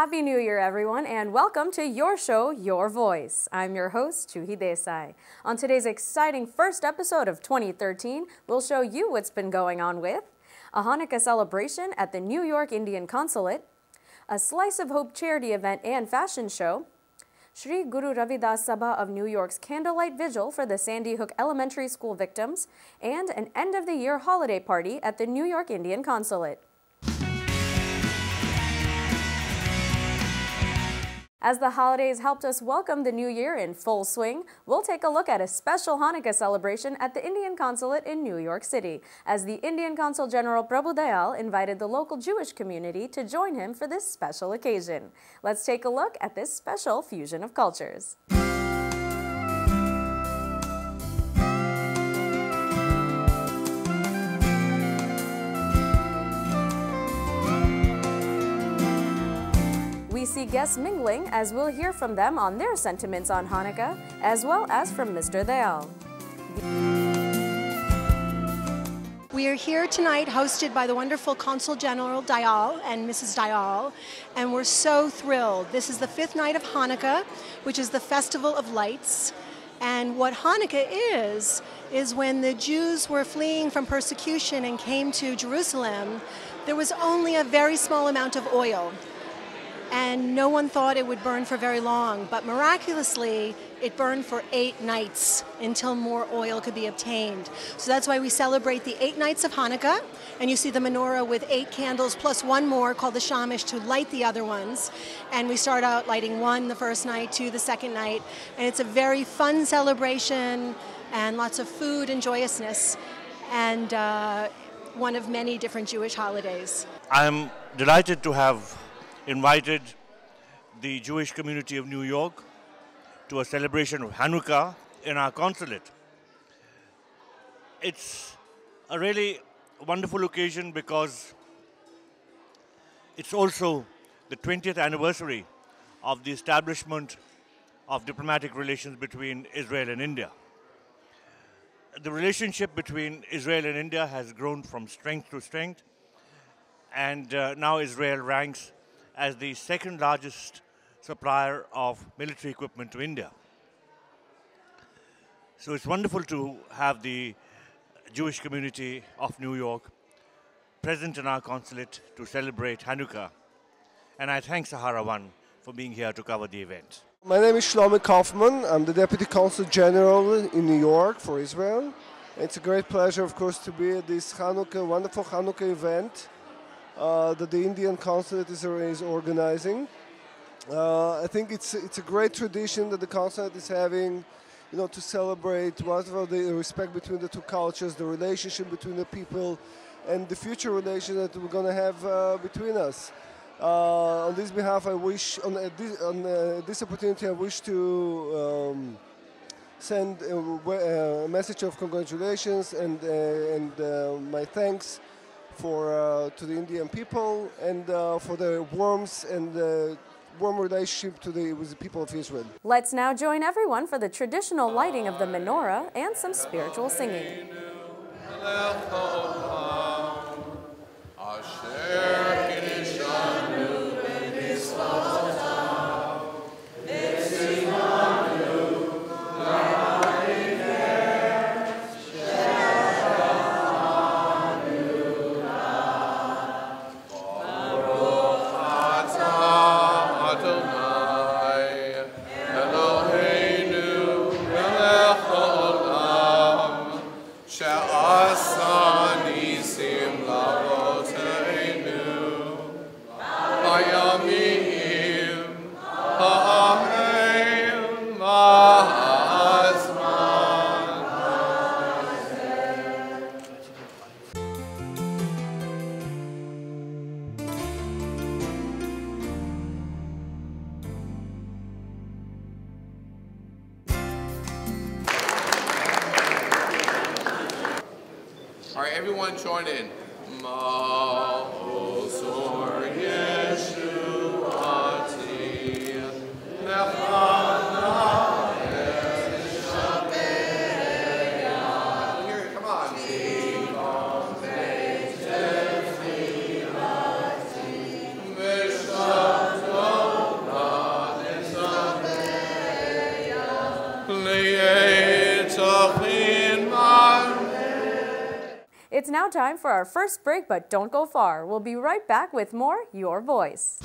Happy New Year, everyone, and welcome to your show, Your Voice. I'm your host, Chuhi Desai. On today's exciting first episode of 2013, we'll show you what's been going on with a Hanukkah celebration at the New York Indian Consulate, a Slice of Hope charity event and fashion show, Sri Guru Ravidas Sabha of New York's candlelight vigil for the Sandy Hook Elementary School victims, and an end-of-the-year holiday party at the New York Indian Consulate. As the holidays helped us welcome the new year in full swing, we'll take a look at a special Hanukkah celebration at the Indian Consulate in New York City, as the Indian Consul General Prabhu Dayal invited the local Jewish community to join him for this special occasion. Let's take a look at this special fusion of cultures. We see guests mingling as we'll hear from them on their sentiments on Hanukkah, as well as from Mr. Dayal. We are here tonight hosted by the wonderful Consul General Dayal and Mrs. Dayal, and we're so thrilled. This is the fifth night of Hanukkah, which is the Festival of Lights. And what Hanukkah is when the Jews were fleeing from persecution and came to Jerusalem, there was only a very small amount of oil. And no one thought it would burn for very long, but miraculously, it burned for 8 nights until more oil could be obtained. So that's why we celebrate the 8 nights of Hanukkah, and you see the menorah with 8 candles plus one more called the shamish to light the other ones. And we start out lighting 1 the first night, 2 the second night, and it's a very fun celebration and lots of food and joyousness, and one of many different Jewish holidays. I'm delighted to have invited the Jewish community of New York to a celebration of Hanukkah in our consulate. It's a really wonderful occasion because it's also the 20th anniversary of the establishment of diplomatic relations between Israel and India. The relationship between Israel and India has grown from strength to strength, and now Israel ranks as the second largest supplier of military equipment to India. So it's wonderful to have the Jewish community of New York present in our consulate to celebrate Hanukkah. And I thank Sahara One for being here to cover the event. My name is Shlomi Kaufman. I'm the Deputy Consul General in New York for Israel. It's a great pleasure, of course, to be at this wonderful Hanukkah event that the Indian Consulate is organizing. I think it's a great tradition that the Consulate is having, to celebrate whatever the respect between the two cultures, the relationship between the people, and the future relation that we're going to have between us. On this behalf, I wish, on this opportunity, I wish to send a message of congratulations and my thanks to the Indian people and for the warmth and the warm relationship with the people of Israel. Let's now join everyone for the traditional lighting of the menorah and some spiritual singing. All right, everyone join in. Ma'osor Yeshuati Nechana Eshapeya. Here, come on. Tikom Beit Tefilati V'Shavto It's now time for our first break, but don't go far. We'll be right back with more Your Voice.